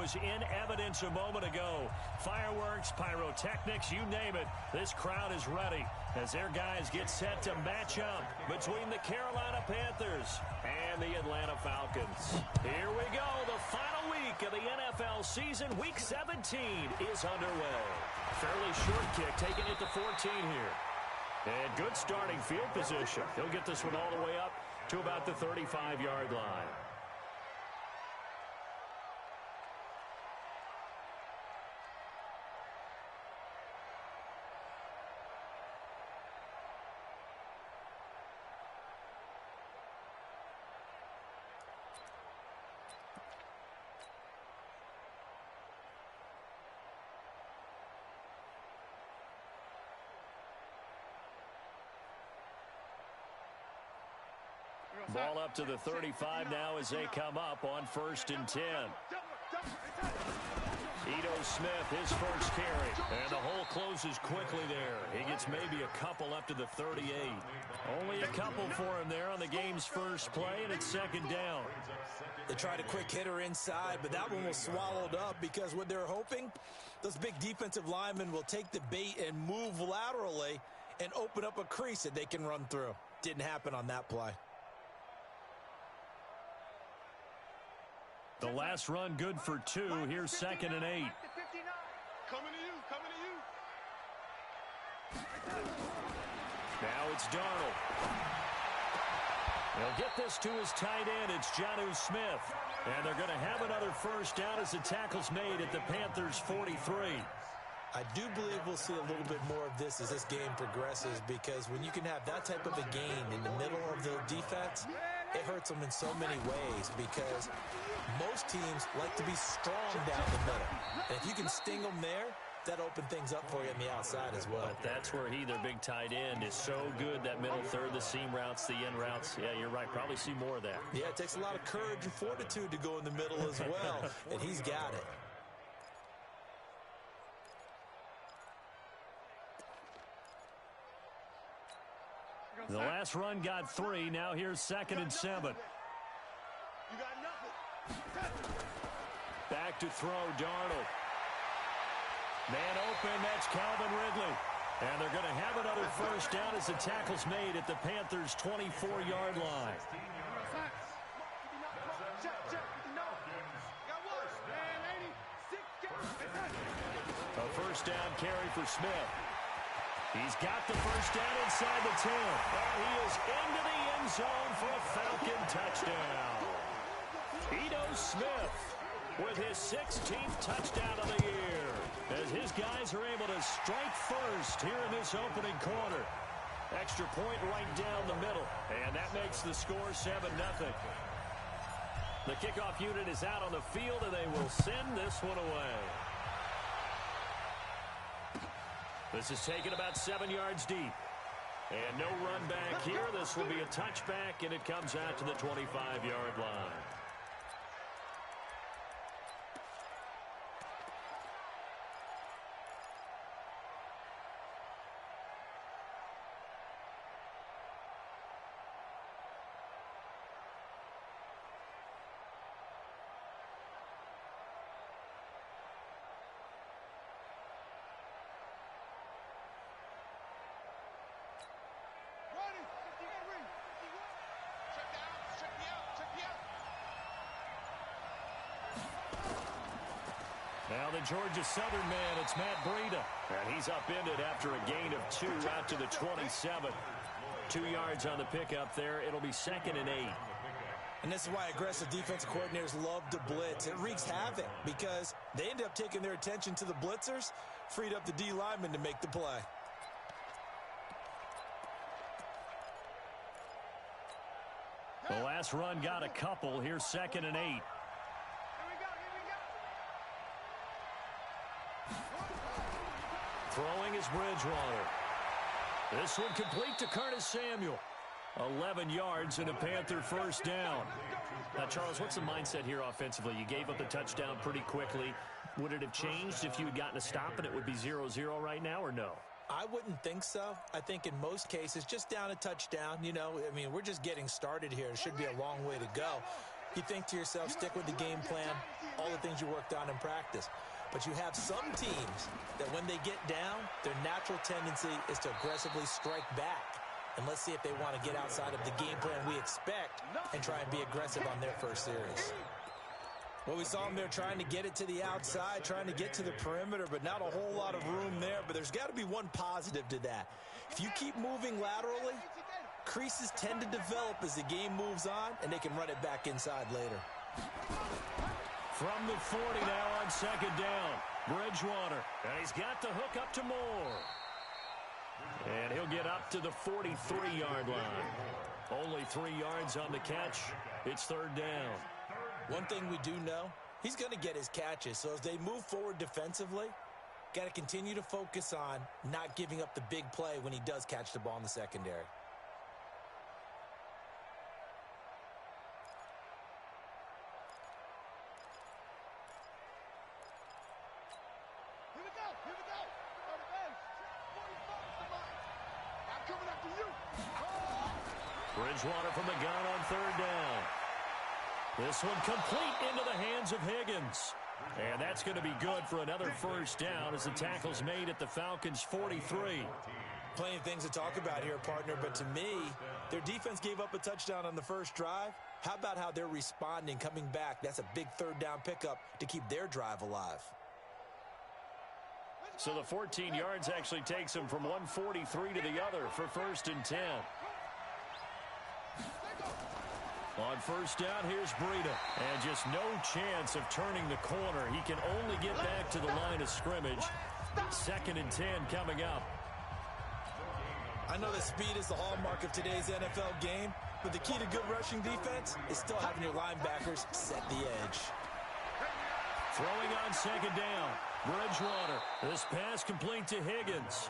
was in evidence a moment ago. Fireworks, pyrotechnics, you name it. This crowd is ready as their guys get set to match up between the Carolina Panthers and the Atlanta Falcons. Here we go. The final week of the NFL season, Week 17, is underway. Fairly short kick, taking it to 14 here. And good starting field position. He'll get this one all the way up to about the 35-yard line. Ball up to the 35 now as they come up on 1st and 10. Ito Smith, his first carry. And the hole closes quickly there. He gets maybe a couple up to the 38. Only a couple for him there on the game's first play, and it's 2nd down. They tried a quick hitter inside, but that one was swallowed up because what they're hoping, those big defensive linemen will take the bait and move laterally and open up a crease that they can run through. Didn't happen on that play. The last run good for 2. Here's 2nd and 8. Coming to you, coming to you. Now it's Darnold. They'll get this to his tight end. It's Jonnu Smith. And they're going to have another first down as the tackle's made at the Panthers' 43. I do believe we'll see a little bit more of this as this game progresses, because when you can have that type of a gain in the middle of the defense, it hurts them in so many ways, because most teams like to be strong down the middle. And if you can sting them there, that opens things up for you on the outside as well. But that's where their big tight end, is so good, that middle third, the seam routes, the end routes. Yeah, you're right. Probably see more of that. Yeah, it takes a lot of courage and fortitude to go in the middle as well, and he's got it. The last run got 3. Now here's 2nd and 7. You got nothing. Back to throw, Darnold. Man open, that's Calvin Ridley. And they're going to have another first down as the tackle's made at the Panthers' 24-yard line. A first down carry for Smith. He's got the first down inside the 10. And he is into the end zone for a Falcon touchdown. Ito Smith with his 16th touchdown of the year, as his guys are able to strike first here in this opening quarter. Extra point right down the middle, and that makes the score 7-0. The kickoff unit is out on the field, and they will send this one away. This is taken about 7 yards deep. And no run back here. This will be a touchback, and it comes out to the 25-yard line. Now the Georgia Southern man, it's Matt Breida. And he's upended after a gain of 2 out to the 27. 2 yards on the pickup there. It'll be 2nd and 8. And this is why aggressive defensive coordinators love to blitz. It wreaks havoc because they end up taking their attention to the blitzers, freed up the D lineman to make the play. The last run got a couple. Here's 2nd and 8. Throwing is Bridgewater. This one complete to Curtis Samuel. 11 yards and a Panther first down. Now, Charles, what's the mindset here offensively? You gave up the touchdown pretty quickly. Would it have changed if you had gotten a stop and it would be 0-0 right now, or no? I wouldn't think so. I think in most cases, just down a touchdown, you know, I mean, we're just getting started here. It should be a long way to go. You think to yourself, stick with the game plan, all the things you worked on in practice. But you have some teams that when they get down, their natural tendency is to aggressively strike back. And let's see if they want to get outside of the game plan we expect and try and be aggressive on their first series. Well, we saw them there trying to get it to the outside, trying to get to the perimeter, but not a whole lot of room there. But there's got to be one positive to that. If you keep moving laterally, creases tend to develop as the game moves on, and they can run it back inside later. From the 40 now on second down, Bridgewater. And he's got the hook up to Moore. And he'll get up to the 43-yard line. Only 3 yards on the catch. It's third down. One thing we do know, he's going to get his catches. So as they move forward defensively, got to continue to focus on not giving up the big play when he does catch the ball in the secondary. Here we go. Here we go. On the bench. 45 is the mark. I'm coming after you. Bridgewater from the gun on third down. This one complete into the hands of Higgins. And that's going to be good for another first down as the tackle's made at the Falcons' 43. Plenty of things to talk about here, partner, but to me, their defense gave up a touchdown on the first drive. How about how they're responding, coming back? That's a big third down pickup to keep their drive alive. So the 14 yards actually takes them from 143 to the other for first and 10. On first down, here's Breida. And just no chance of turning the corner. He can only get back to the line of scrimmage. Second and 10 coming up. I know that speed is the hallmark of today's NFL game, but the key to good rushing defense is still having your linebackers set the edge. Throwing on second down, Bridgewater. This pass complete to Higgins.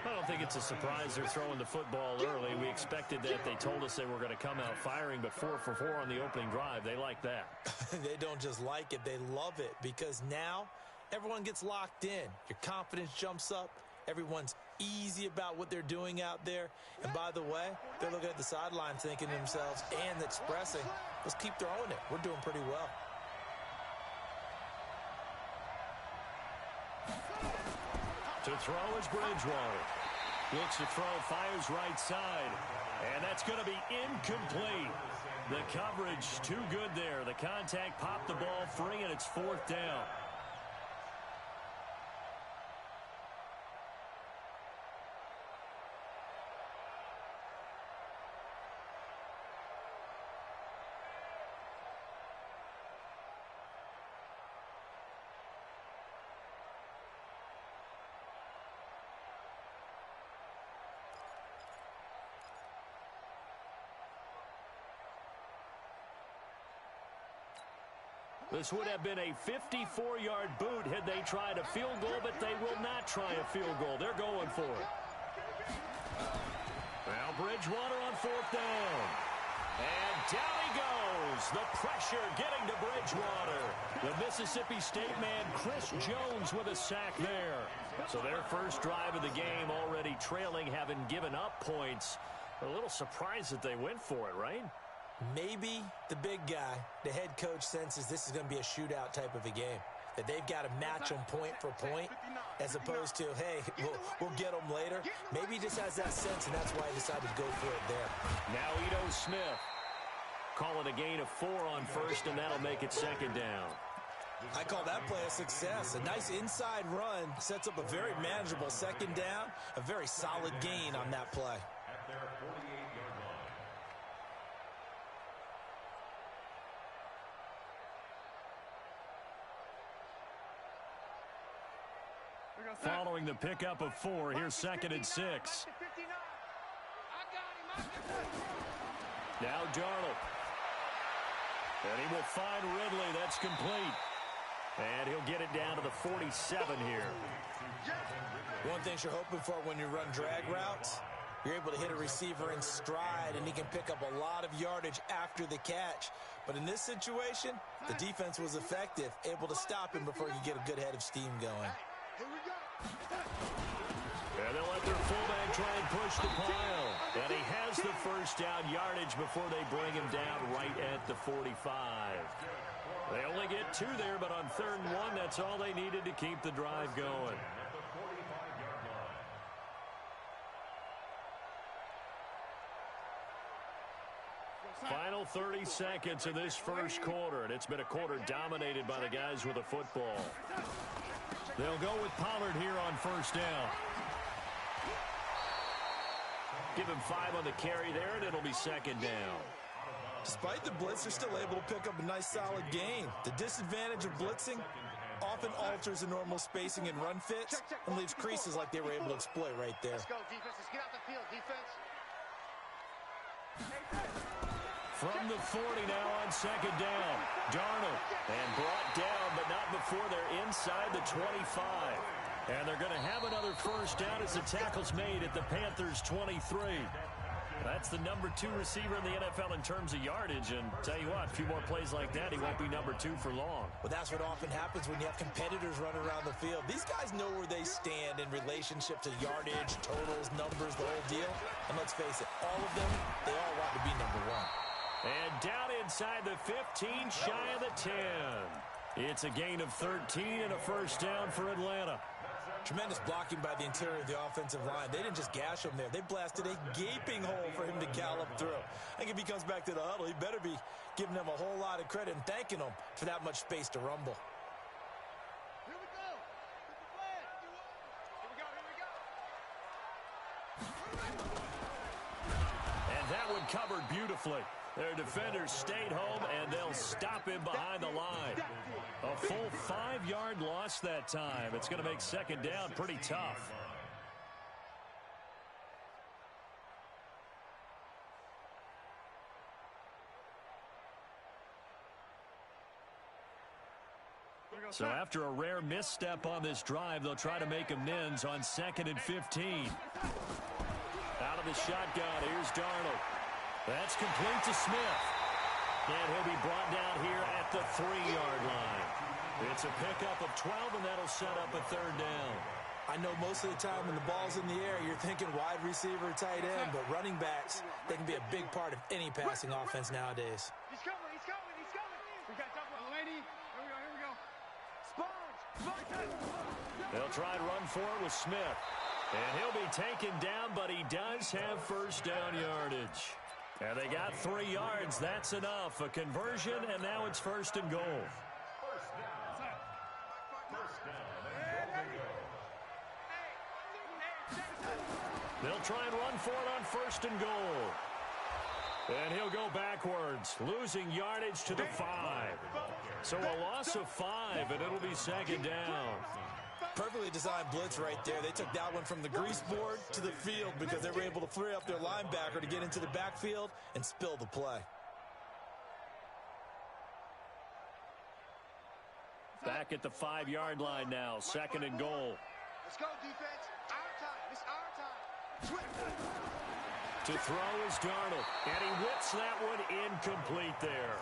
I don't think it's a surprise they're throwing the football early. We expected that. They told us they were going to come out firing, but 4 for 4 on the opening drive. They like that. They don't just like it, they love it, because now everyone gets locked in. Your confidence jumps up. Everyone's easy about what they're doing out there. And by the way, they're looking at the sideline thinking to themselves and expressing, let's keep throwing it. We're doing pretty well. To throw is Bridgewater. Looks to throw, fires right side. And that's going to be incomplete. The coverage too good there. The contact popped the ball free, and it's fourth down. This would have been a 54-yard boot had they tried a field goal, but they will not try a field goal. They're going for it. Now Bridgewater on fourth down. And down he goes. The pressure getting to Bridgewater. The Mississippi State man, Chris Jones, with a sack there. So their first drive of the game already trailing, having given up points. A little surprised that they went for it, right? Maybe the big guy, the head coach, senses this is going to be a shootout type of a game. That they've got to match them point for point as opposed to, hey, we'll get them later. Maybe he just has that sense, and that's why he decided to go for it there. Now Ito Smith. Call it a gain of 4 on first, and that'll make it second down. I call that play a success. A nice inside run sets up a very manageable second down. A very solid gain on that play. Following the pickup of 4, here's second and 6. Now Darnold. And he will find Ridley. That's complete. And he'll get it down to the 47 here. One thing you're hoping for when you run drag routes, you're able to hit a receiver in stride, and he can pick up a lot of yardage after the catch. But in this situation, the defense was effective, able to stop him before you get a good head of steam going. Here we go. And they'll let their fullback try and push the pile. And he has the first down yardage before they bring him down right at the 45. They only get 2 there, but on 3rd and 1, that's all they needed to keep the drive going. Final 30 seconds of this first quarter, and it's been a quarter dominated by the guys with the football. They'll go with Pollard here on first down. Give him 5 on the carry there, and it'll be 2nd down. Despite the blitz, they're still able to pick up a nice, solid gain. The disadvantage of blitzing often alters the normal spacing and run fits and leaves creases like they were able to exploit right there. Let's go, defense. Let's get out the field, defense. From the 40 now on 2nd down. Darnold. And brought down, but not before they're inside the 25. And they're going to have another first down as the tackle's made at the Panthers' 23. That's the number 2 receiver in the NFL in terms of yardage. And tell you what, a few more plays like that, he won't be number 2 for long. Well, that's what often happens when you have competitors running around the field. These guys know where they stand in relationship to yardage, totals, numbers, the whole deal. And let's face it, all of them, they all want to be number 1. And down inside the 15, shy of the 10. It's a gain of 13 and a first down for Atlanta. Tremendous blocking by the interior of the offensive line. They didn't just gash him there. They blasted a gaping hole for him to gallop through. I think if he comes back to the huddle, he better be giving them a whole lot of credit and thanking them for that much space to rumble. Here we go. Get the flag. Here we go. Here we go. And that one covered beautifully. Their defenders stayed home, and they'll stop him behind the line. A full 5-yard loss that time. It's going to make 2nd down pretty tough. So after a rare misstep on this drive, they'll try to make amends on 2nd and 15. Out of the shotgun, here's Darnold. That's complete to Smith. And he'll be brought down here at the 3-yard line. It's a pickup of 12, and that'll set up a 3rd down. I know most of the time when the ball's in the air, you're thinking wide receiver, tight end, but running backs, they can be a big part of any passing offense nowadays. He's coming. He's coming. He's coming. We got double lady. Here we go. Here we go. Sponge. They'll try and run for it with Smith. And he'll be taken down, but he does have first down yardage. And they got 3 yards. That's enough. A conversion, and now it's 1st and goal. They'll try and run for it on 1st and goal. And he'll go backwards, losing yardage to the 5. So a loss of 5, and it'll be 2nd down. Perfectly designed blitz right there. They took that one from the grease board to the field because they were able to free up their linebacker to get into the backfield and spill the play. Back at the 5-yard line now, 2nd and goal. Let's go, defense. Our time. It's our time. To throw is Darnold, and he whips that one incomplete there.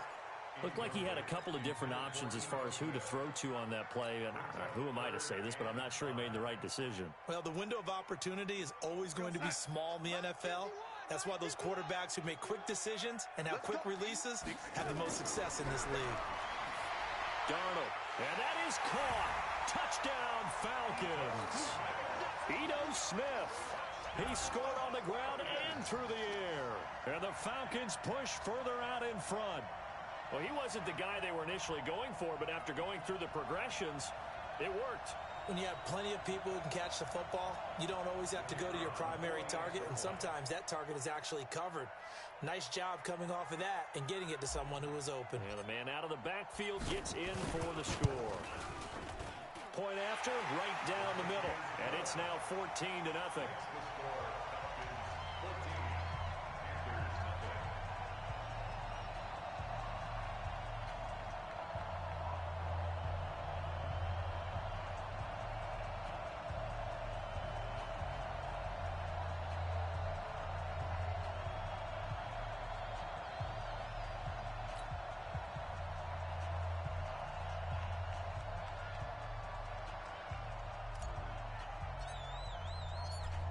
Looked like he had a couple of different options as far as who to throw to on that play. And who am I to say this, but I'm not sure he made the right decision. Well, the window of opportunity is always going to be small in the NFL. That's why those quarterbacks who make quick decisions and have quick releases have the most success in this league. Darnold, and that is caught. Touchdown, Falcons. Ito Smith. He scored on the ground and through the air. And the Falcons push further out in front. Well, he wasn't the guy they were initially going for, but after going through the progressions, it worked. When you have plenty of people who can catch the football, you don't always have to go to your primary target, and sometimes that target is actually covered. Nice job coming off of that and getting it to someone who was open. And the man out of the backfield gets in for the score. Point after, right down the middle, and it's now 14-0.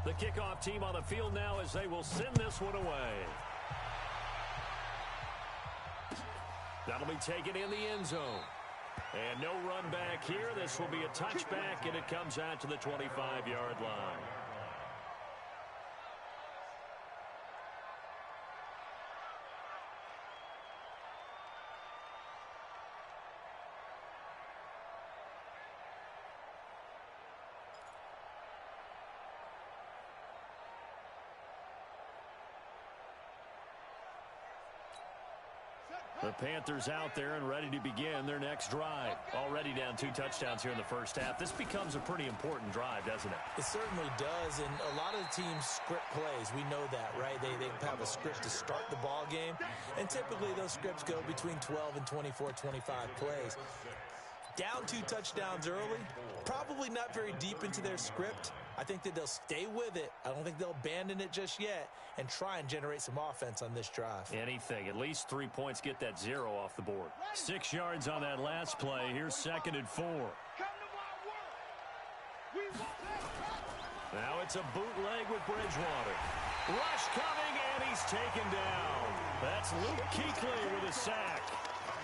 The kickoff team on the field now as they will send this one away. That'll be taken in the end zone. And no run back here. This will be a touchback, and it comes out to the 25-yard line. The Panthers out there and ready to begin their next drive. Already down 2 touchdowns here in the first half. This becomes a pretty important drive, doesn't it? It certainly does, and a lot of the teams script plays. We know that, right? They have a script to start the ball game, and typically those scripts go between 12 and 24, 25 plays. Down 2 touchdowns early, probably not very deep into their script. I think that they'll stay with it. I don't think they'll abandon it just yet and try and generate some offense on this drive. Anything. At least 3 points, get that 0 off the board. 6 yards on that last play. Here's 2nd and 4. Now it's a bootleg with Bridgewater. Rush coming, and he's taken down. That's Luke Kuechly with a sack.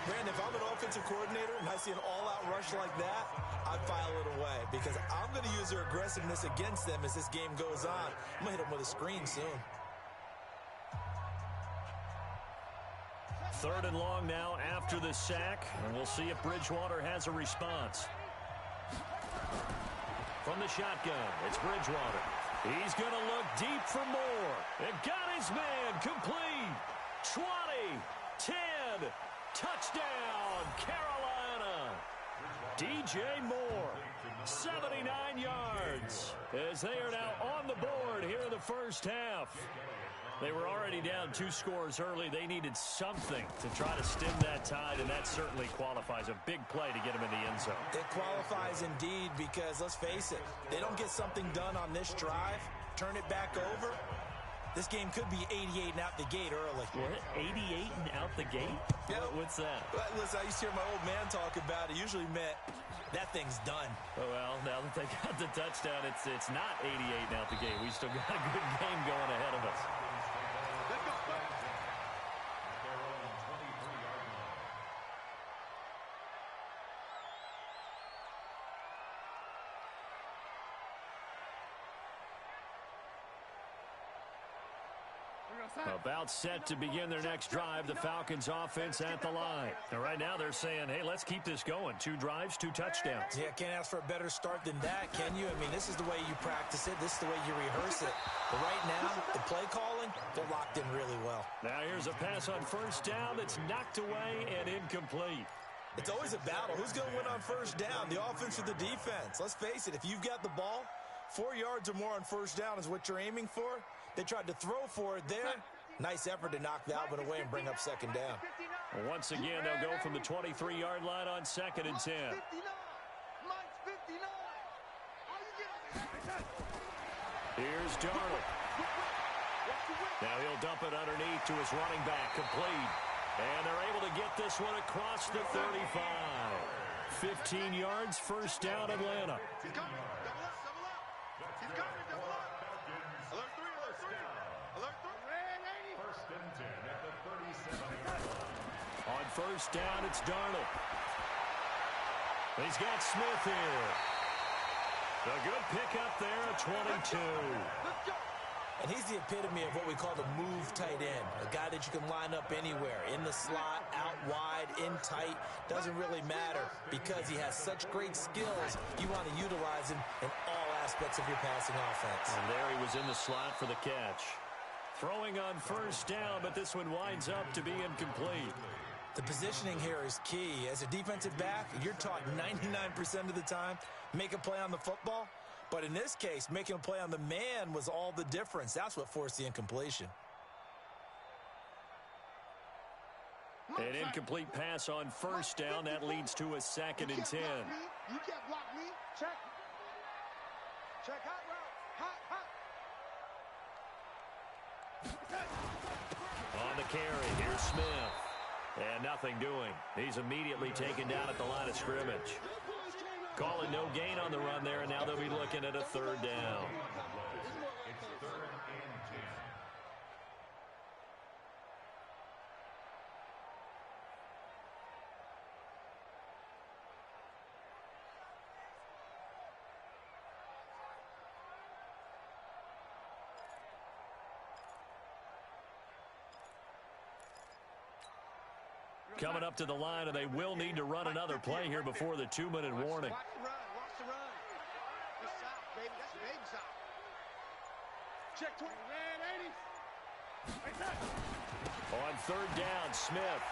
Brandon, if I'm an offensive coordinator and I see an all-out rush like that, I file it away because I'm going to use their aggressiveness against them as this game goes on. I'm going to hit them with a screen soon. 3rd and long now after the sack, and we'll see if Bridgewater has a response. From the shotgun, it's Bridgewater. He's going to look deep for more. And got his man complete. 20, 10, touchdown, Carolina. DJ Moore, 79 yards, as they are now on the board here in the first half. They were already down 2 scores early. They needed something to try to stem that tide, and that certainly qualifies. A big play to get them in the end zone. It qualifies indeed because, let's face it, they don't get something done on this drive, turn it back over, this game could be 88 and out the gate early. What? 88 and out the gate? Yeah. What's that? Listen, I used to hear my old man talk about it. Usually meant that thing's done. Oh, well, now that they got the touchdown, it's not 88 and out the gate. We still got a good game going ahead of us. Let's go. About set to begin their next drive, the Falcons offense at the line. And right now they're saying, hey, let's keep this going. 2 drives, 2 touchdowns. Yeah, can't ask for a better start than that, can you? I mean, this is the way you practice it. This is the way you rehearse it. But right now, the play calling, they're locked in really well. Now here's a pass on first down that's knocked away and incomplete. It's always a battle. Who's going to win on first down, the offense or the defense? Let's face it, if you've got the ball, 4 yards or more on first down is what you're aiming for. They tried to throw for it there. Nice effort to knock Dalvin away and bring up 2nd down. Well, once again, they'll go from the 23-yard line on 2nd and 10. Here's Darnold. Now he'll dump it underneath to his running back, complete. And they're able to get this one across the 35. 15 yards, first down, Atlanta. He's coming. Double up. He's coming. Double up. Alert 3. Alert 3. First and 10 at the 37. On first down, it's Darnold. He's got Smith here. A good pickup there at 22. Let's go. And he's the epitome of what we call the move tight end. A guy that you can line up anywhere. In the slot, out wide, in tight. Doesn't really matter because he has such great skills. You want to utilize him in all aspects of your passing offense. And there he was in the slot for the catch. Throwing on first down, but this one winds up to be incomplete. The positioning here is key. As a defensive back, you're taught 99% of the time, make a play on the football. But in this case, making a play on the man was all the difference. That's what forced the incompletion. An incomplete pass on first down. That leads to a 2nd and 10. You can't block me. Check. Check hot route. Hot. On the carry, here's Smith. And nothing doing. He's immediately taken down at the line of scrimmage. Calling no gain on the run there, and now they'll be looking at a 3rd down. coming up to the line, and they will need to run another play here before the 2-minute warning. Watch the run. Watch the run. That's south, baby. That's baby south. Check 20. Red 80. Right there. On third down, Smith.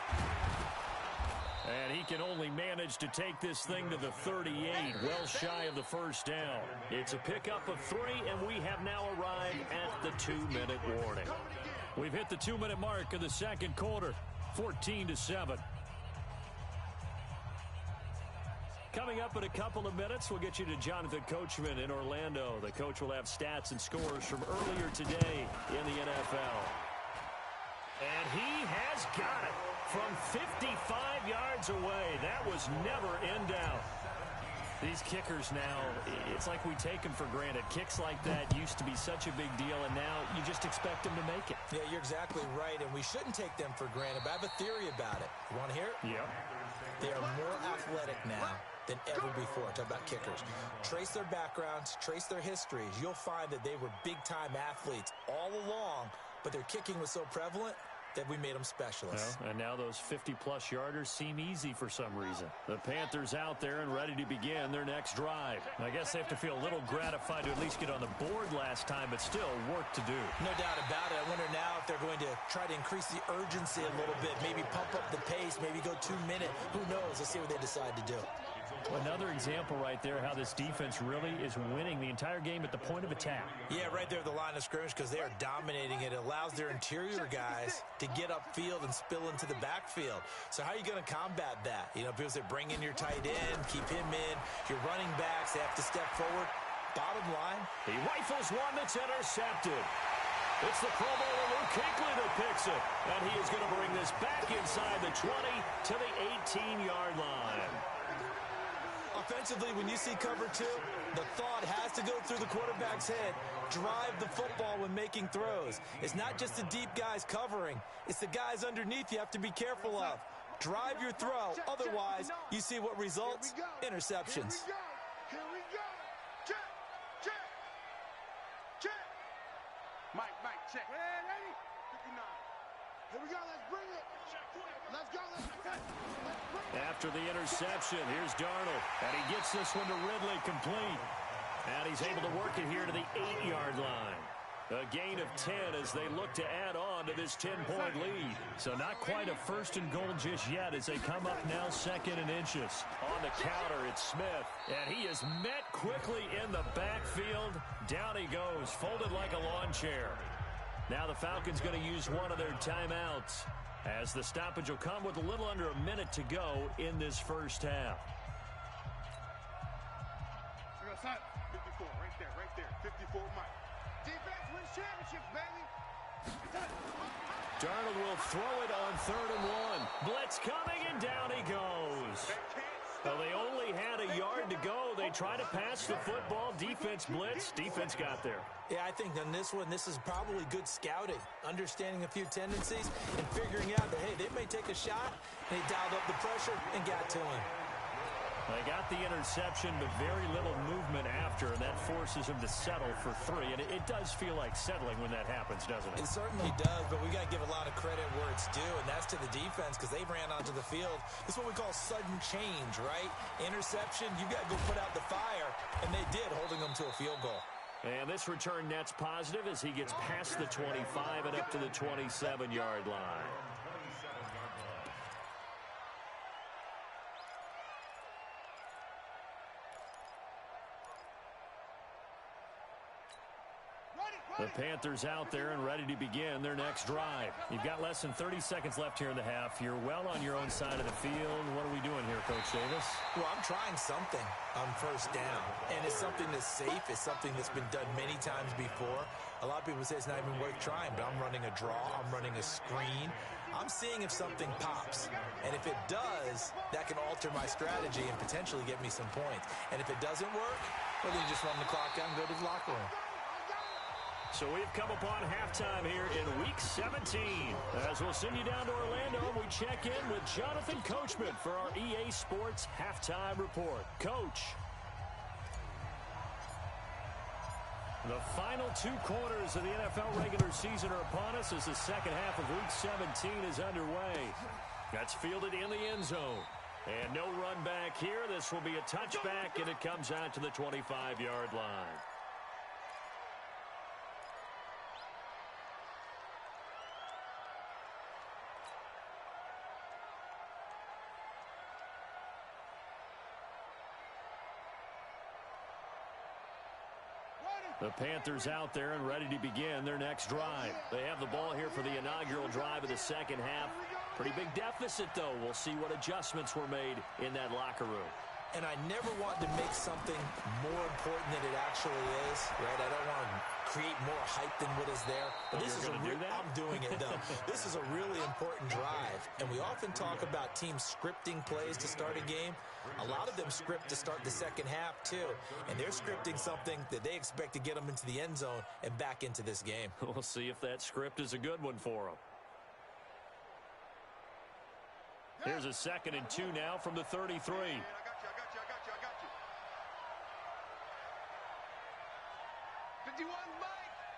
And he can only manage to take this thing to the 38, well shy of the first down. It's a pickup of 3, and we have now arrived at the 2-minute warning. We've hit the 2-minute mark of the second quarter, 14-7. Coming up in a couple of minutes, we'll get you to Jonathan Coachman in Orlando. The coach will have stats and scores from earlier today in the NFL. And he has got it from 55 yards away. That was never in doubt. These kickers now, it's like we take them for granted. Kicks like that used to be such a big deal, and now you just expect them to make it. Yeah, you're exactly right, and we shouldn't take them for granted, but I have a theory about it. You want to hear it? Yeah. They are more athletic now than ever before. Talk about kickers. Trace their backgrounds, trace their histories. You'll find that they were big-time athletes all along, but their kicking was so prevalent that we made them specialists. Well, and now those 50-plus yarders seem easy for some reason. The Panthers out there and ready to begin their next drive. I guess they have to feel a little gratified to at least get on the board last time, but still work to do. No doubt about it. I wonder now if they're going to try to increase the urgency a little bit, maybe pump up the pace, maybe go 2-minute. Who knows? Let's see what they decide to do. Another example right there how this defense really is winning the entire game at the point of attack. Yeah, right there at the line of scrimmage because they are dominating it. It allows their interior guys to get upfield and spill into the backfield. So how are you going to combat that? You know, people say bring in your tight end, keep him in. Your running backs, they have to step forward. Bottom line, he rifles one that's intercepted. It's the Pro Bowler Luke Kuechly that picks it. And he is going to bring this back inside the 20 to the 18-yard line. Offensively, when you see cover 2, the thought has to go through the quarterback's head. Drive the football when making throws. It's not just the deep guys covering. It's the guys underneath you have to be careful of. Drive your throw. Otherwise, you see what results? Interceptions. Here we go. Check. Check. Check. Mike, check. Ready? 59. Here we go. Let's bring it. Let's go. Let's bring it. After the interception, here's Darnold. And he gets this one to Ridley complete. And he's able to work it here to the 8-yard line. A gain of 10 as they look to add on to this 10-point lead. So not quite a first and goal just yet as they come up now 2nd and inches. On the counter, it's Smith. And he is met quickly in the backfield. Down he goes, folded like a lawn chair. Now the Falcons going to use one of their timeouts as the stoppage will come with a little under a minute to go in this first half. 54, right there. 54, Mike. Defense wins championships, baby. Darnold will throw it on 3rd and 1. Blitz coming, and down he goes. Well, they only had a yard to go. They try to pass the football. Defense blitz. Defense got there. Yeah, I think on this one, this is probably good scouting, understanding a few tendencies, and figuring out that, hey, they may take a shot, and they dialed up the pressure and got to him. They got the interception, but very little movement after, and that forces him to settle for 3. And it does feel like settling when that happens, doesn't it? It certainly does, but we got to give a lot of credit where it's due, and that's to the defense because they ran onto the field. This is what we call sudden change, right? Interception, you got to go put out the fire, and they did, holding them to a field goal. And this return net's positive as he gets past the 25 and up to the 27-yard line. The Panthers out there and ready to begin their next drive. You've got less than 30 seconds left here in the half. You're well on your own side of the field. What are we doing here, Coach Davis? Well, I'm trying something on first down, and it's something that's safe. It's something that's been done many times before. A lot of people say it's not even worth trying, but I'm running a draw. I'm running a screen. I'm seeing if something pops, and if it does, that can alter my strategy and potentially get me some points. And if it doesn't work, well, then you just run the clock out and go to the locker room. So we've come upon halftime here in Week 17. As we'll send you down to Orlando, we check in with Jonathan Coachman for our EA Sports Halftime Report. Coach. The final 2 quarters of the NFL regular season are upon us as the second half of Week 17 is underway. That's fielded in the end zone. And no run back here. This will be a touchback, and it comes out to the 25-yard line. The Panthers out there and ready to begin their next drive. They have the ball here for the inaugural drive of the second half. Pretty big deficit, though. We'll see what adjustments were made in that locker room. And I never want to make something more important than it actually is, right? I don't want to create more hype than what is there. But this is I'm doing it, though. This is a really important drive. And we often talk about teams scripting plays to start a game. A lot of them script to start the second half, too. And they're scripting something that they expect to get them into the end zone and back into this game. We'll see if that script is a good one for them. Here's a 2nd and 2 now from the 33.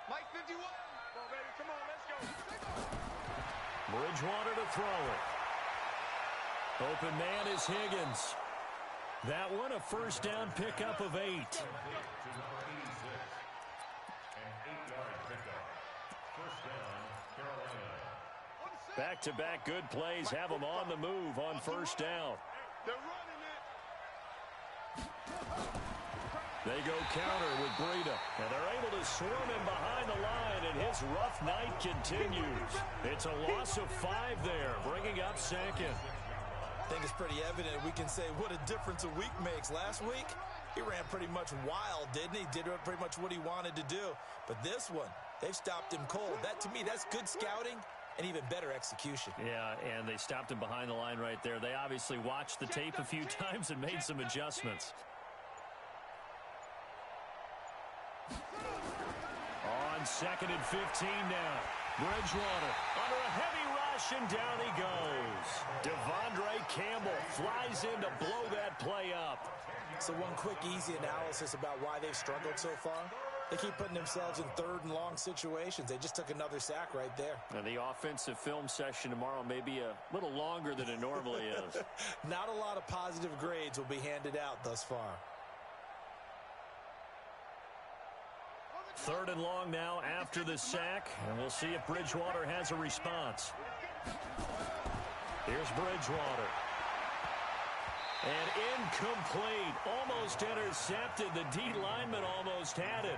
Mike 51. Come on, baby. Come on, let's go. Bridgewater to throw it. Open man is Higgins. That one a first down pickup of 8. Back-to-back good plays have them on the move on first down. They're running it. They go counter with Breida, and they're able to swarm him behind the line, and his rough night continues. It's a loss of 5 there, bringing up 2nd. I think it's pretty evident we can say what a difference a week makes. Last week, he ran pretty much wild, didn't he? Did pretty much what he wanted to do. But this one, they've stopped him cold. That, to me, that's good scouting and even better execution. Yeah, and they stopped him behind the line right there. They obviously watched the tape a few times and made some adjustments. On 2nd and 15 now. Bridgewater under a heavy rush, and down he goes. Devondre Campbell flies in to blow that play up. So one quick, easy analysis about why they've struggled so far. They keep putting themselves in 3rd and long situations. They just took another sack right there. And the offensive film session tomorrow may be a little longer than it normally is. Not a lot of positive grades will be handed out thus far. 3rd and long now after the sack, and we'll see if Bridgewater has a response. Here's Bridgewater. And incomplete. Almost intercepted. The D lineman almost had it.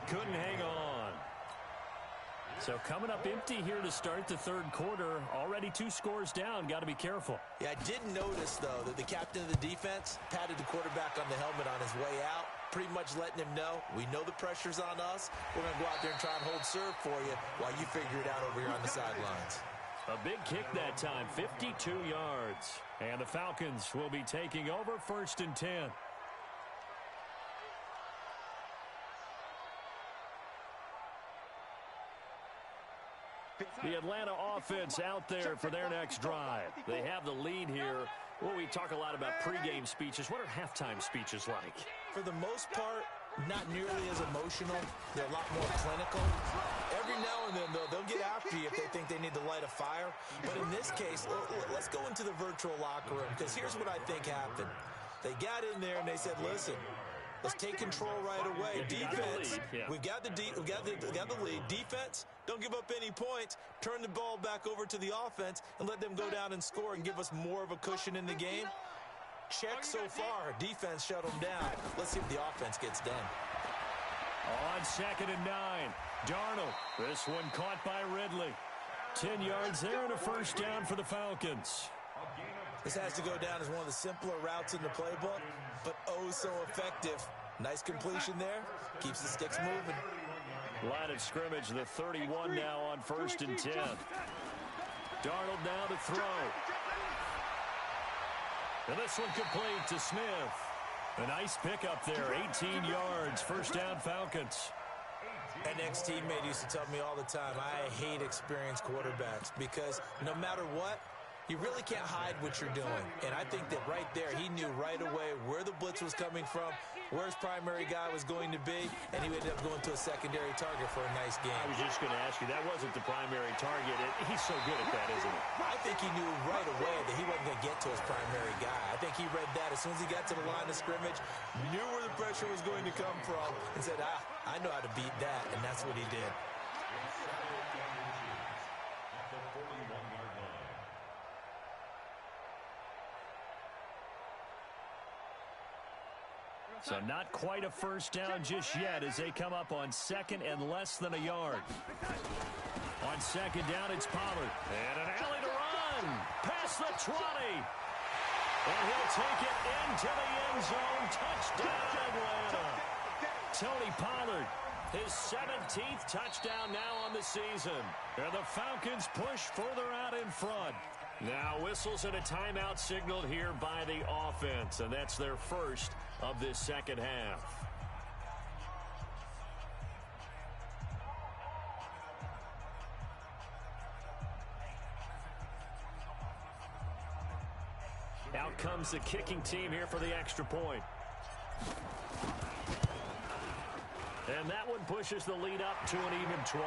Couldn't hang on. So coming up empty here to start the 3rd quarter. Already 2 scores down. Got to be careful. Yeah, I did notice, though, that the captain of the defense patted the quarterback on the helmet on his way out, pretty much letting him know, we know the pressure's on us. We're going to go out there and try and hold serve for you while you figure it out over here on the sidelines. A big kick that time, 52 yards. And the Falcons will be taking over 1st and 10. The Atlanta offense out there for their next drive. They have the lead here. Well, we talk a lot about pregame speeches. What are halftime speeches like? For the most part, not nearly as emotional. They're a lot more clinical. Every now and then, though, they'll get after you if they think they need to light a fire. But in this case, let's go into the virtual locker room, because here's what I think happened. They got in there and they said, listen, let's take control right away. Defense, we've got the lead. Defense, don't give up any points. Turn the ball back over to the offense and let them go down and score and give us more of a cushion in the game. Check so far. Defense shut them down. Let's see if the offense gets done. On 2nd and 9, Darnold. This one caught by Ridley. 10 yards there and a first down for the Falcons. This has to go down as one of the simpler routes in the playbook, but oh so effective. Nice completion there. Keeps the sticks moving. Line of scrimmage, the 31 now on 1st and 10. Darnold now to throw. And this one complete to Smith. A nice pickup there, 18 yards, first down Falcons. An ex-teammate used to tell me all the time, I hate experienced quarterbacks because no matter what, You really can't hide what you're doing. And I think that right there, he knew right away where the blitz was coming from, where his primary guy was going to be, and he ended up going to a secondary target for a nice game. I was just going to ask you, that wasn't the primary target. He's so good at that, isn't he? I think he knew right away that he wasn't going to get to his primary guy. I think he read that as soon as he got to the line of scrimmage, knew where the pressure was going to come from, and said, I know how to beat that, and that's what he did. So not quite a first down just yet as they come up on second and less than a yard. On second down, it's Pollard. And an alley to run. Past the 20. And he'll take it into the end zone. Touchdown, Atlanta. Tony Pollard, his 17th touchdown now on the season. And the Falcons push further out in front. Now whistles and a timeout signaled here by the offense, and that's their first of this second half. Out comes the kicking team here for the extra point. And that one pushes the lead up to an even 20.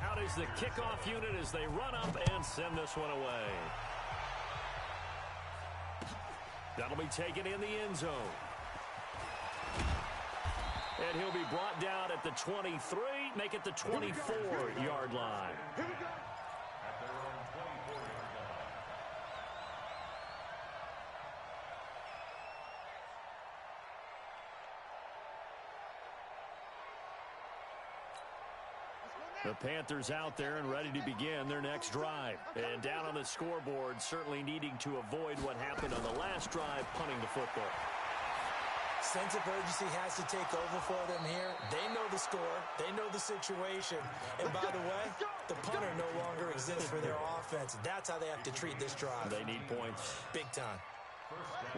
Out is the kickoff unit as they run up and send this one away. That'll be taken in the end zone. And he'll be brought down at the 23, make it the 24-yard line. Here we go. The Panthers out there and ready to begin their next drive. And down on the scoreboard, certainly needing to avoid what happened on the last drive, punting the football. Sense of urgency has to take over for them here. They know the score. They know the situation. And by the way, the punter no longer exists for their offense. That's how they have to treat this drive. They need points. Big time.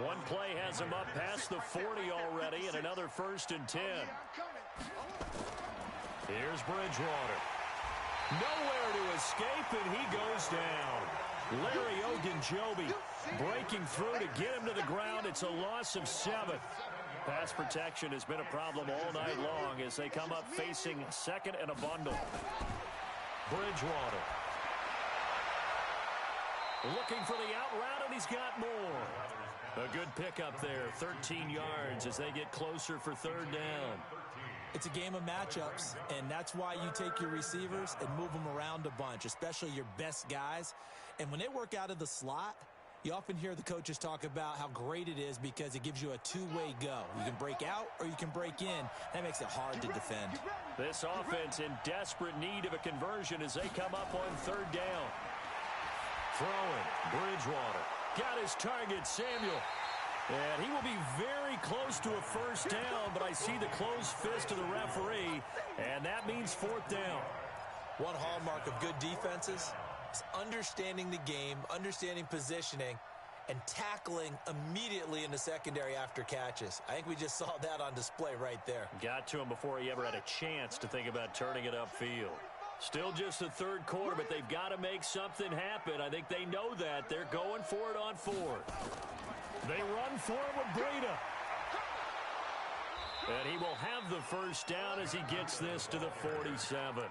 One play has them up past the 40 already, and another 1st and 10. Here's Bridgewater. Nowhere to escape, and he goes down. Larry Ogunjobi breaking through to get him to the ground. It's a loss of 7. Pass protection has been a problem all night long as they come up facing second and a bundle. Bridgewater. Looking for the out route, and he's got more. A good pickup there, 13 yards as they get closer for 3rd down. It's a game of matchups, and that's why you take your receivers and move them around a bunch, especially your best guys. And when they work out of the slot, you often hear the coaches talk about how great it is because it gives you a two-way go. You can break out or you can break in. That makes it hard to defend. This offense in desperate need of a conversion as they come up on 3rd down. Throwing, Bridgewater. Got his target, Samuel. And he will be very close to a 1st down, but I see the closed fist of the referee, and that means 4th down. One hallmark of good defenses is understanding the game, understanding positioning, and tackling immediately in the secondary after catches. I think we just saw that on display right there. Got to him before he ever had a chance to think about turning it upfield. Still just the 3rd quarter, but they've got to make something happen. I think they know that. They're going for it on 4th. They run for it with Breida. And he will have the 1st down as he gets this to the 47.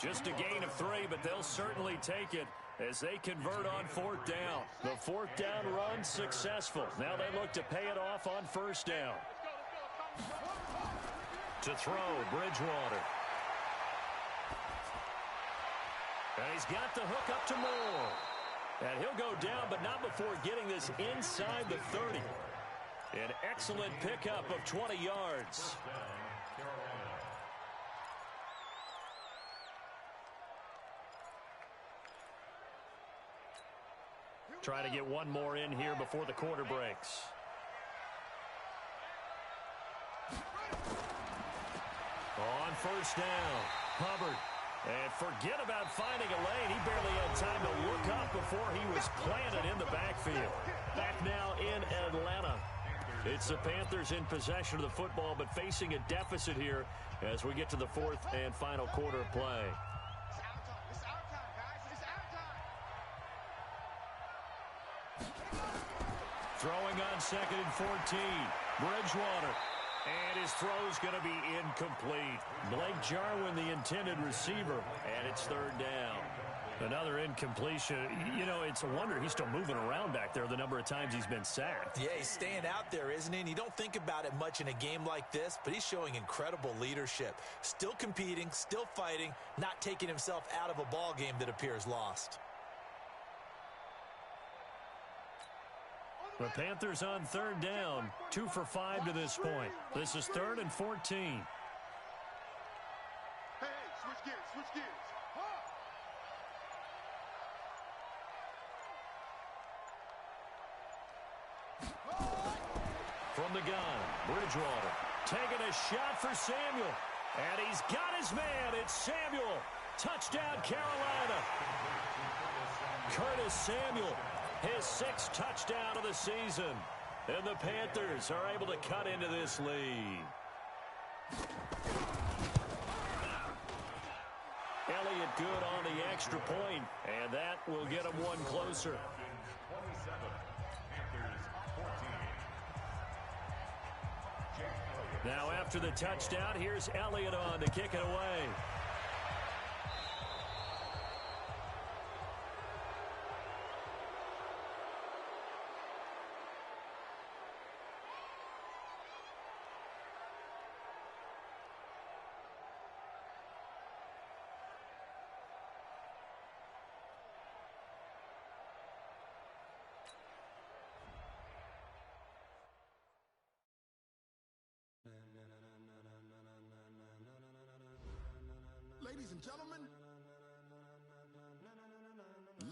Just a gain of 3, but they'll certainly take it as they convert on 4th down. The 4th down run successful. Now they look to pay it off on 1st down. To throw, Bridgewater. And he's got the hook up to Moore. And he'll go down, but not before getting this inside the 30. An excellent pickup of 20 yards. Try to get one more in here before the quarter breaks. On 1st down, Hubbard. And forget about finding a lane. He barely had time to look up before he was planted in the backfield. Back now in Atlanta. It's the Panthers in possession of the football, but facing a deficit here as we get to the fourth and final quarter of play. It's our time, guys. It's our time. Throwing on 2nd and 14. Bridgewater. And his throw's going to be incomplete. Blake Jarwin, the intended receiver, and it's 3rd down. Another incompletion. You know, it's a wonder he's still moving around back there the number of times he's been sacked. Yeah, he's staying out there, isn't he? And you don't think about it much in a game like this, but he's showing incredible leadership. Still competing, still fighting, not taking himself out of a ball game that appears lost. The Panthers on 3rd down, 2 for 5 to this point. This is 3rd and 14. Hey, switch gears, switch gears. From the gun, Bridgewater taking a shot for Samuel. And he's got his man. It's Samuel. Touchdown, Carolina. Curtis Samuel, his 6th touchdown of the season. And the Panthers are able to cut into this lead. Elliott good on the extra point, and that will get him one closer. Now after the touchdown, here's Elliott on to kick it away. Ladies and gentlemen.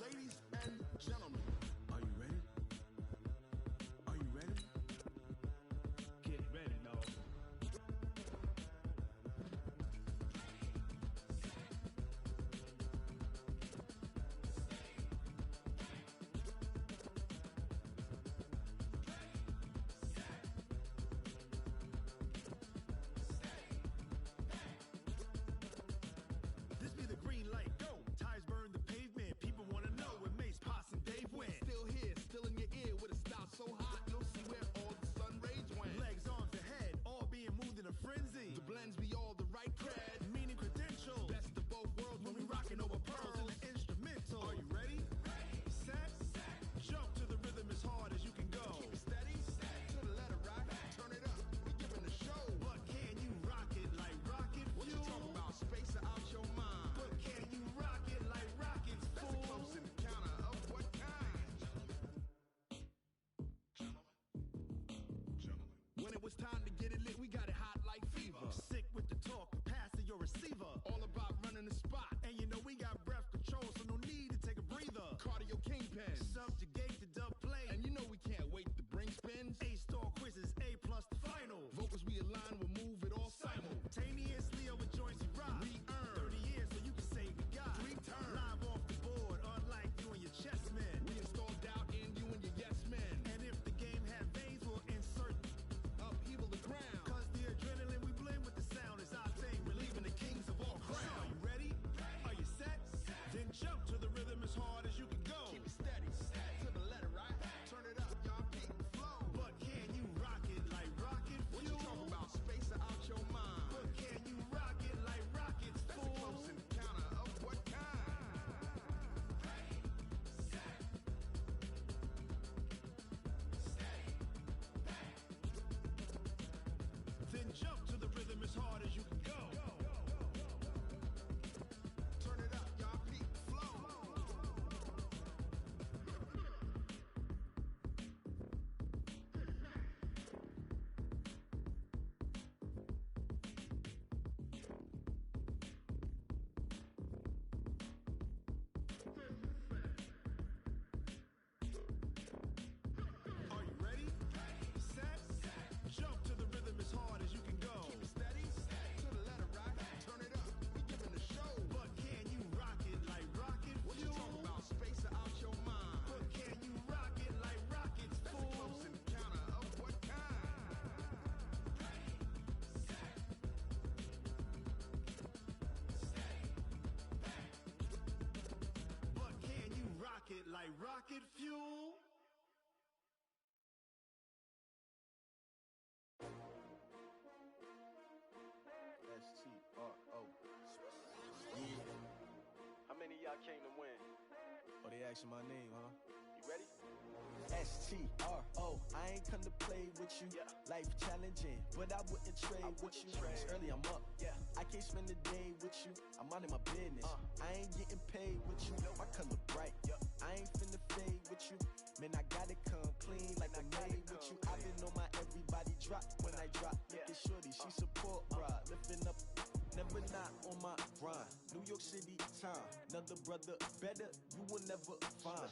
Ladies and gentlemen. Are you ready? Are you ready? Get ready, no. This be the green light, go. Tires burn the pavement. People want to know where Mace, Potts, and Dave went. Still here, still in your ear with a style so hot, you'll see where all the sun rays went. Legs, arms, and head, all being moved in a frenzy. The blends be all the right cred, meaning credentials. Best of both worlds when we rocking over pearls and the instrumental. Are you ready? Set, jump to the rhythm as hard as you can go. Keep it steady, to the letter right. Turn it up, we giving the show. But can you rock it like rocket fuel? What you talking about? Space out your mind. But can you rock it like rockets, fool? That's a close encounter of what kind? Gentlemen. When it was time to get it lit, we got it hot like fever. Sick with the talk, passing your receiver. All about running the spot. And you know we got breath control, so no need to take a breather. Cardio kingpin. Subjugate the dub play. And you know we can't wait to bring spins. A-star quizzes, A+ the final. Vocals we align, we'll move it all simultaneously over joints we rock. We earn 30 years so you can say we got 3 turns. Live off the board, unlike you and your chess men. We install doubt in you and your yes men. And if the game had veins, we'll insert upheaval the ground. Cause the adrenaline we blend with the sound is our thing, relieving the kings of all crowns. So are you ready? Are you set? Then jump to the rhythm as hard as you can go. Keep it steady, to the letter right. Turn it up, y'all, keep the flow. But can you rock it like rocket fuel? What you talking about? Space out your rocket fuel. S-T-R-O. Yeah. How many of y'all came to win? Oh, they asking my name, huh? You ready? S-T-R-O. I ain't come to play with you. Yeah. Life challenging, but I wouldn't trade with you. It's early, I'm up. Yeah. I can't spend the day with you. I'm minding my business. I ain't getting paid with you. My color bright. I ain't finna fade with you. Man, I gotta come clean like I made with you. I've been on my everybody drop when I drop. Look at shorty, she support ride. Lifting up, never not on my grind. New York City time. Another brother better, you will never find.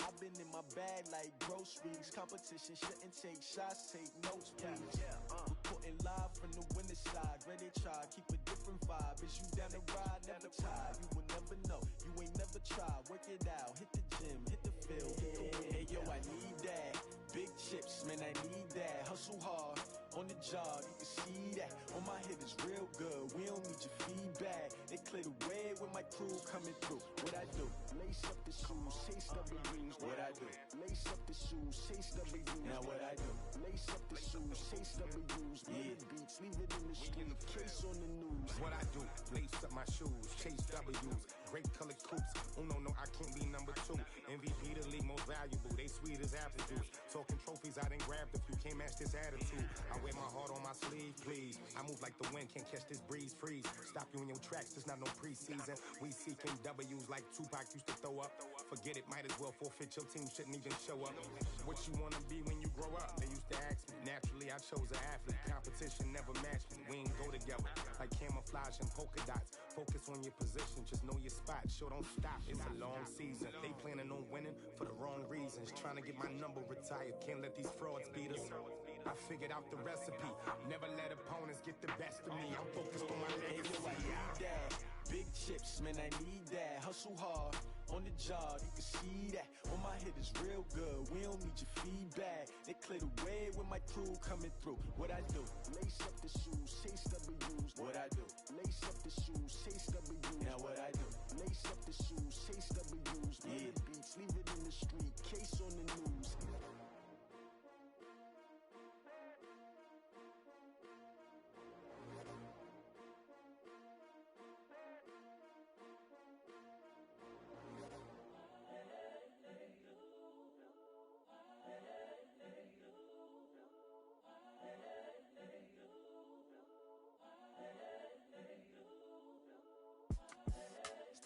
I've been in my bag like groceries. Competition shouldn't take shots, take notes, please. Reporting live from the winter side. Ready to try, keep a different vibe. Is you down the ride, never tired. You will never know, you ain't never tried. Work it out, hit the gym, hit the field, hit the win. Hey yo, I need that. Big chips, man, I need that. Hustle hard, on the job, you can see that. On my head is real good, we don't need your feedback. They clear the way with my crew coming through. What I do? Lace up the shoes, chase W's. What I do? Lace up the shoes, chase W's. Now what I do? Lace up the shoes, chase W's. Yeah. Beats, leave it in the street, case on the news. What I do? Lace up my shoes, chase W's. Great colored coops. Oh no, I can't be number 2. MVP the league most valuable. They sweet as apple juice. Talking trophies, I didn't grab the few. Can't match this attitude. I wear my heart on my sleeve, please. I move like the wind, can't catch this breeze, freeze. Stop you in your tracks, there's not no preseason. We seeking W's like Tupac used to throw up. Forget it, might as well forfeit. Your team shouldn't even show up. What you wanna be when you grow up? They used to ask me. Naturally, I chose an athlete. Competition never matched me. We ain't go together like camouflage and polka dots. Focus on your position, just know your spot. Sure, don't stop. It's a long season. They planning on winning for the wrong reasons. Trying to get my number retired. Can't let these frauds beat us. I figured out the recipe. Never let opponents get the best of me. I'm focused on my Hey legacy. yo, I need that. Big chips, man, I need that. Hustle hard, on the job, you can see that. On my head is real good, we don't need your feedback. They clear the way with my crew coming through. What I do? Lace up the shoes, chase W's. What I do? Lace up the shoes, chase W's. Now what I do? Lace up the shoes, chase W's. Yeah. Beats, leave it in the street, case on the news.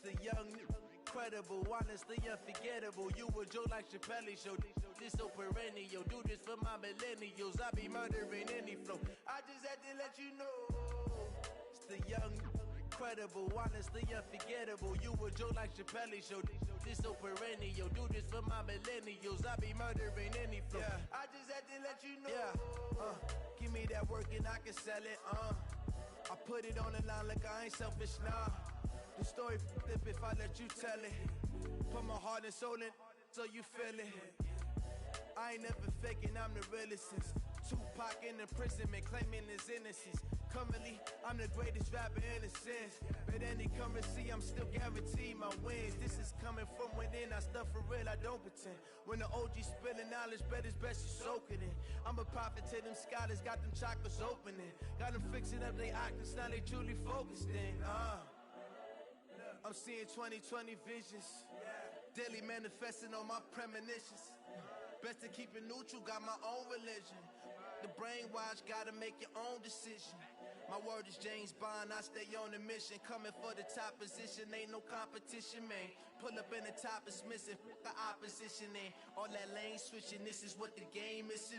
The young, incredible, honestly unforgettable. You a Joe like Chappelle show. This so perennial. Do this for my millennials. I be murdering any flow. I just had to let you know. It's the young, incredible, honestly unforgettable. You a Joe like Chappelle show. This so perennial. Do this for my millennials. I be murdering any flow. Yeah. I just had to let you know. Yeah. Give me that work and I can sell it. I put it on the line like I ain't selfish, nah. The story flip if I let you tell it. Put my heart and soul in so you feel it. I ain't never faking, I'm the realest since Tupac in imprisonment, claiming his innocence. Currently, I'm the greatest rapper in a sense. But any currency, I'm still guaranteed my wins. This is coming from within, I stuff for real, I don't pretend. When the OG spilling knowledge, bet it's best you soak it in. I'm a prophet to them scholars, got them chakras opening. Got them fixing up their octaves, now they truly focused in. I'm seeing 2020 visions, daily manifesting on my premonitions. Best to keep it neutral, got my own religion. The brainwash, gotta make your own decision. My word is James Bond, I stay on a mission. Coming for the top position, ain't no competition, man. Pull up in the top is missing, the opposition ain't. All that lane switching, this is what the game is.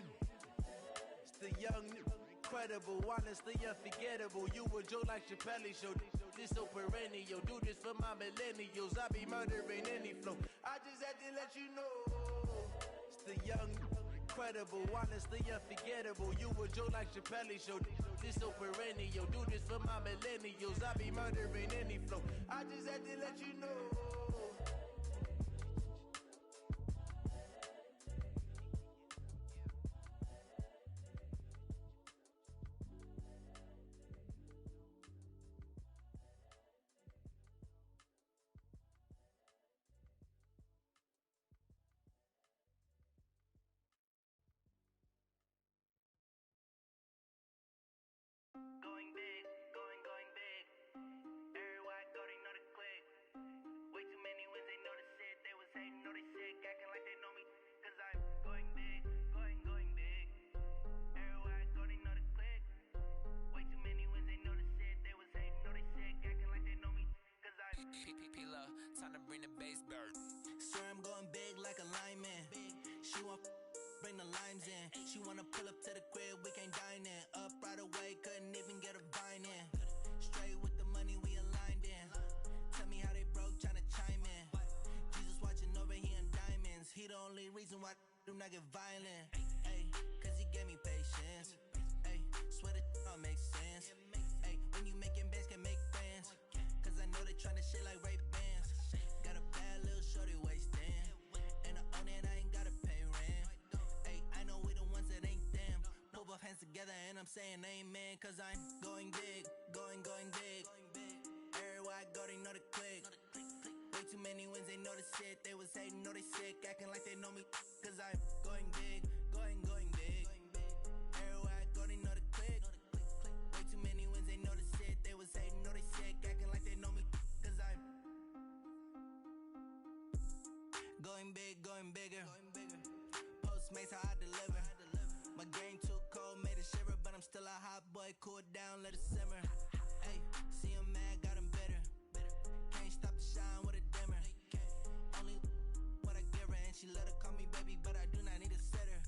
It's the young, incredible, honestly unforgettable. You a Joe like Chappelle show. This so perennial. Do this for my millennials. I be murdering any flow. I just had to let you know. It's the young, incredible, honestly unforgettable. You a Joe like Chappelle show. This so perennial. Do this for my millennials. I be murdering any flow. I just had to let you know. Time to bring the bass bird. Swear I'm going big like a lineman. She want bring the limes in. She wanna pull up to the crib, we can't dine in. Up right away, couldn't even get a vine in. Straight with the money we aligned in. Tell me how they broke, tryna chime in. Jesus watching over here in diamonds. He the only reason why I do not get violent. Ay, cause he gave me patience. Ay, swear that all makes sense. Ay, when you making bands can make friends. Cause I know they tryna shit like Ray-Bans. Got a bad little shorty wasting. And I own it, I ain't gotta pay rent. Ay, I know we the ones that ain't them. Pull both hands together and I'm saying amen. Cause I'm going big, going big. Everywhere I go, they know the click. Way too many wins, they know the shit. They was hating, know they sick, acting like they know me. Cause I'm going big, going big. Everywhere I go, they know the click. Way too many wins, they know the shit. They was hating, know they sick, acting like they know me. Cause I'm going big, going bigger. Postmates how I deliver. My game too cold, made it shiver. But I'm still a hot boy, cool it down, let it simmer. Hey, see him mad, got him bitter. Can't stop the shine with a dimmer. Only what I give her, and she let her call me baby, but I do not need a sitter.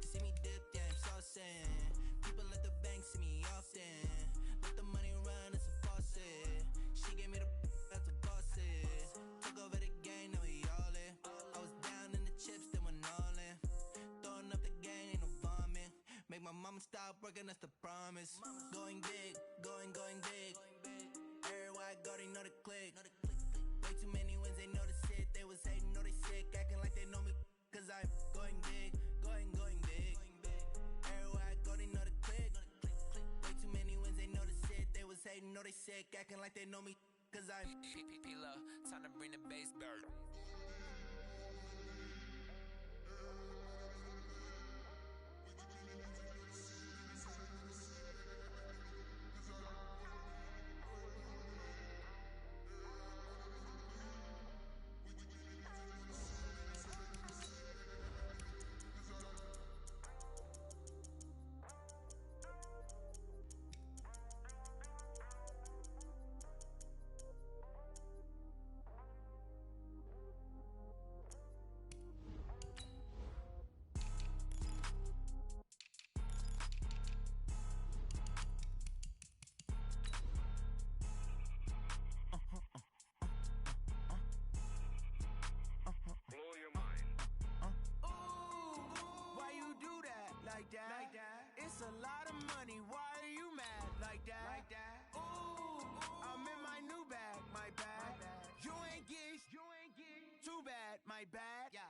See me dip, yeah, I'm saucing. People at the bank see me often. Let the money run, it's a faucet. She gave me the that's a bosses. Took over the game, now we all in. I was down in the chips, then went all in. Throwing up the gang, ain't no vomit. Make my mama stop working, that's the promise. Going big, going big. Everywhere I go, they know the click. Way too many wins, they know the shit. They was hating, know they sick, acting like they know me. Cause I'm going big, going big. Everywhere I go, they know the click. Way too many wins, they know the shit. They was hating, know they sick, acting like they know me. Cause I'm Time to bring the bass bird. Like that. It's a lot of money. Why are you mad like that? Ooh, I'm in my new bag, my bad. You ain't get too bad, my bad. Yeah.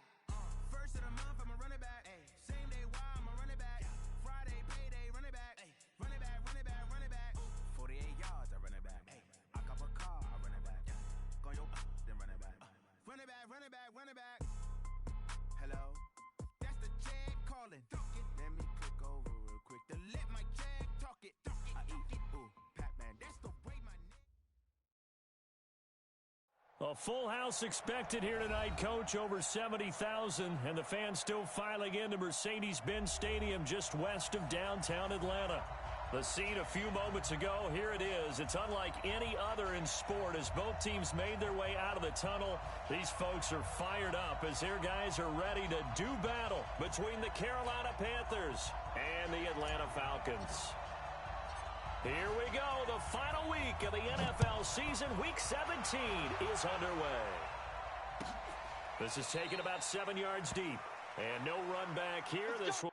First of the month, I'ma run it back. Same day, why I'ma run it back. Friday, payday, run it back. Run it back, run it back, run it back. 48 yards, I run it back. I cop a car, I run it back. Go your then run it back. Run it back, run it back, run it back. Hello, that's the check calling. Let me click over real quick to let my check talk it. I eat it, ooh, Pac-Man, that's the way my A full house expected here tonight, Coach. Over 70,000, and the fans still filing into Mercedes-Benz Stadium just west of downtown Atlanta. The scene a few moments ago, here it is. It's unlike any other in sport as both teams made their way out of the tunnel. These folks are fired up as their guys are ready to do battle between the Carolina Panthers and the Atlanta Falcons. Here we go. The final week of the NFL season. Week 17 is underway. This is taken about 7 yards deep. And no run back here. This will